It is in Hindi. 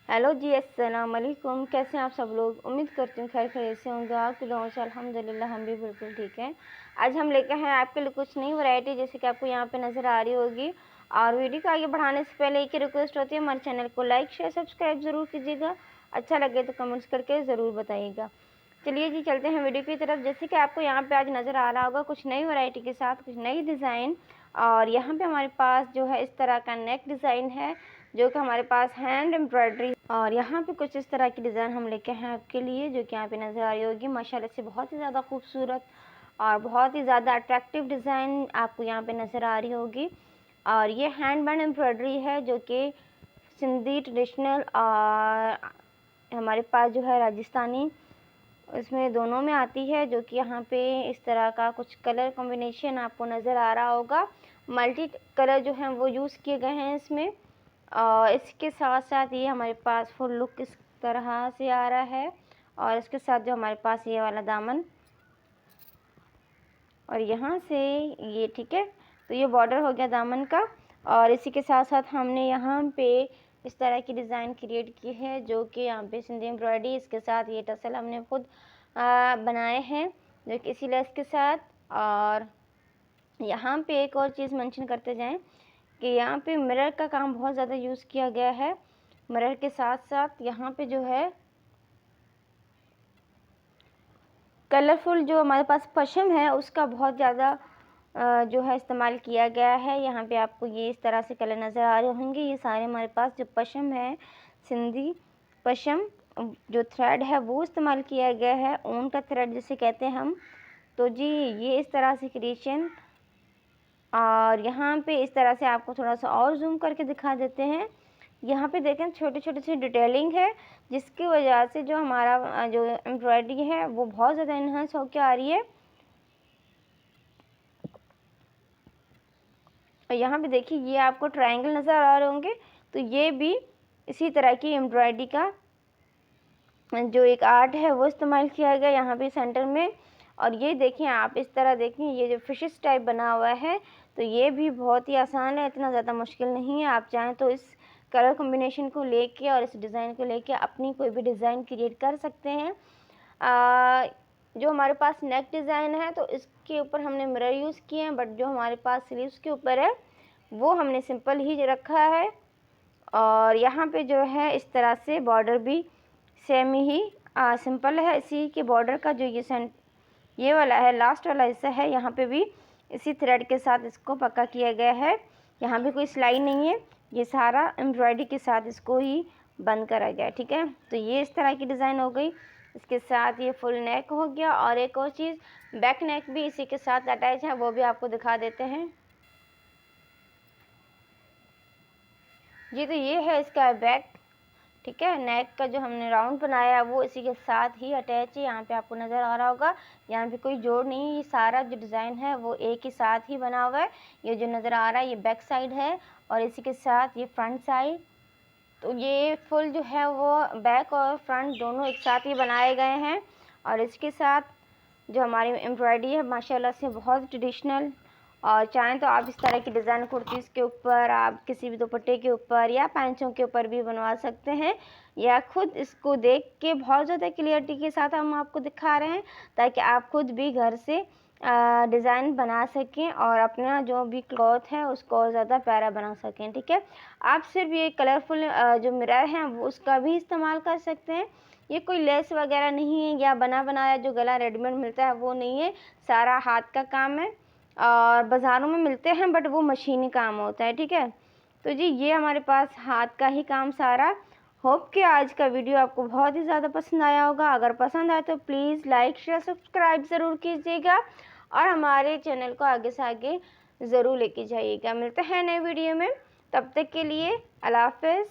हेलो जी, अस्सलाम वालेकुम। कैसे हैं आप सब लोग? उम्मीद करती हूँ खैर खैरियत से होंगे। आपकी दुआओं से अल्हम्दुलिल्लाह हम भी बिल्कुल ठीक हैं। आज हम लेकर हैं आपके लिए कुछ नई वैरायटी, जैसे कि आपको यहाँ पे नज़र आ रही होगी। और वीडियो को आगे बढ़ाने से पहले एक ही रिक्वेस्ट होती है, हमारे चैनल को लाइक शेयर सब्सक्राइब ज़रूर कीजिएगा। अच्छा लगे तो कमेंट्स करके ज़रूर बताइएगा। चलिए जी, चलते हैं वीडियो की तरफ। जैसे कि आपको यहाँ पे आज नज़र आ रहा होगा कुछ नई वैरायटी के साथ कुछ नई डिज़ाइन। और यहाँ पे हमारे पास जो है इस तरह का नेक डिज़ाइन है, जो कि हमारे पास हैंड एम्ब्रॉयडरी। और यहाँ पे कुछ इस तरह की डिज़ाइन हम लेके हैं आपके लिए, जो कि यहाँ पे नज़र आ रही होगी। माशाल्लाह से बहुत ही ज़्यादा खूबसूरत और बहुत ही ज़्यादा अट्रैक्टिव डिज़ाइन आपको यहाँ पे नज़र आ रही होगी। और ये हैंड बैंड एम्ब्रॉयडरी है, जो कि सिंधी ट्रेडिशनल और हमारे पास जो है राजस्थानी, इसमें दोनों में आती है। जो कि यहाँ पे इस तरह का कुछ कलर कॉम्बिनेशन आपको नज़र आ रहा होगा। मल्टी कलर जो हैं वो यूज़ किए गए हैं इसमें। और इसके साथ साथ ये हमारे पास फुल लुक इस तरह से आ रहा है। और इसके साथ जो हमारे पास ये वाला दामन और यहाँ से ये, ठीक है। तो ये बॉर्डर हो गया दामन का। और इसी के साथ साथ हमने यहाँ पे इस तरह की डिज़ाइन क्रिएट की है, जो कि यहाँ पे सिंधी एम्ब्रॉयडरी, इसके साथ ये टसल हमने खुद बनाए हैं, जो कि इसी लेस के साथ। और यहाँ पे एक और चीज़ मेंशन करते जाएं कि यहाँ पे मिरर का काम बहुत ज़्यादा यूज़ किया गया है। मिरर के साथ साथ यहाँ पे जो है कलरफुल जो हमारे पास पश्चिम है उसका बहुत ज़्यादा जो है इस्तेमाल किया गया है। यहाँ पे आपको ये इस तरह से कलर नज़र आ रहे होंगे। ये सारे हमारे पास जो पश्चिम है, सिंधी पश्चिम, जो थ्रेड है वो इस्तेमाल किया गया है, ऊन का थ्रेड जिसे कहते हैं हम। तो जी ये इस तरह से क्रिएशन। और यहाँ पे इस तरह से आपको थोड़ा सा और जूम करके दिखा देते हैं। यहाँ पे देखें छोटे छोटे सी डिटेलिंग है, जिसकी वजह से जो हमारा जो एम्ब्रॉयडरी है वो बहुत ज़्यादा इन्हांस होकर आ रही है। और यहाँ पे देखिए ये आपको ट्रायंगल नज़र आ रहे होंगे, तो ये भी इसी तरह की एम्ब्रॉयडरी का जो एक आर्ट है वो इस्तेमाल किया गया यहाँ पे सेंटर में। और ये देखें आप, इस तरह देखें ये जो फिशेस टाइप बना हुआ है, तो ये भी बहुत ही आसान है, इतना ज़्यादा मुश्किल नहीं है। आप चाहें तो इस कलर कॉम्बिनेशन को लेके और इस डिज़ाइन को लेके अपनी कोई भी डिज़ाइन क्रिएट कर सकते हैं। जो हमारे पास नेक डिज़ाइन है तो इसके ऊपर हमने मिरर यूज़ किए हैं, बट जो हमारे पास स्लीव्स के ऊपर है वो हमने सिंपल ही रखा है। और यहाँ पे जो है इस तरह से बॉर्डर भी सेम ही सिंपल है। इसी के बॉर्डर का जो ये वाला है, लास्ट वाला हिस्सा है, यहाँ पे भी इसी थ्रेड के साथ इसको पक्का किया गया है। यहाँ पे कोई सिलाई नहीं है, ये सारा एम्ब्रॉयडरी के साथ इसको ही बंद करा गया है, ठीक है। तो ये इस तरह की डिज़ाइन हो गई। इसके साथ ये फुल नेक हो गया। और एक और चीज़, बैक नेक भी इसी के साथ अटैच है, वो भी आपको दिखा देते हैं जी। तो ये है इसका बैक, ठीक है। नेक का जो हमने राउंड बनाया है वो इसी के साथ ही अटैच है। यहाँ पे आपको नज़र आ रहा होगा, यहाँ पे कोई जोड़ नहीं है, ये सारा जो डिज़ाइन है वो एक ही साथ ही बना हुआ है। ये जो नज़र आ रहा है ये बैक साइड है, और इसी के साथ ये फ्रंट साइड। तो ये फुल जो है वो बैक और फ्रंट दोनों एक साथ ही बनाए गए हैं। और इसके साथ जो हमारी एम्ब्रॉयडरी है माशाल्लाह से बहुत ट्रेडिशनल। और चाहें तो आप इस तरह की डिज़ाइन कुर्तीज़ के ऊपर, आप किसी भी दुपट्टे के ऊपर या पैंचों के ऊपर भी बनवा सकते हैं, या खुद इसको देख के बहुत ज़्यादा क्लियरिटी के साथ हम आपको दिखा रहे हैं, ताकि आप खुद भी घर से डिज़ाइन बना सकें और अपना जो भी क्लॉथ है उसको और ज़्यादा प्यारा बना सकें, ठीक है। आप सिर्फ ये कलरफुल जो मिरर हैं वो उसका भी इस्तेमाल कर सकते हैं। ये कोई लेस वगैरह नहीं है या बना बनाया जो गला रेडीमेड मिलता है वो नहीं है, सारा हाथ का काम है। और बाज़ारों में मिलते हैं बट वो मशीनी काम होता है, ठीक है। तो जी ये हमारे पास हाथ का ही काम सारा। होप कि आज का वीडियो आपको बहुत ही ज़्यादा पसंद आया होगा। अगर पसंद आए तो प्लीज़ लाइक शेयर सब्सक्राइब ज़रूर कीजिएगा, और हमारे चैनल को आगे से आगे ज़रूर लेके जाइएगा। मिलते हैं नए वीडियो में, तब तक के लिए अल्लाह हाफ़िज़।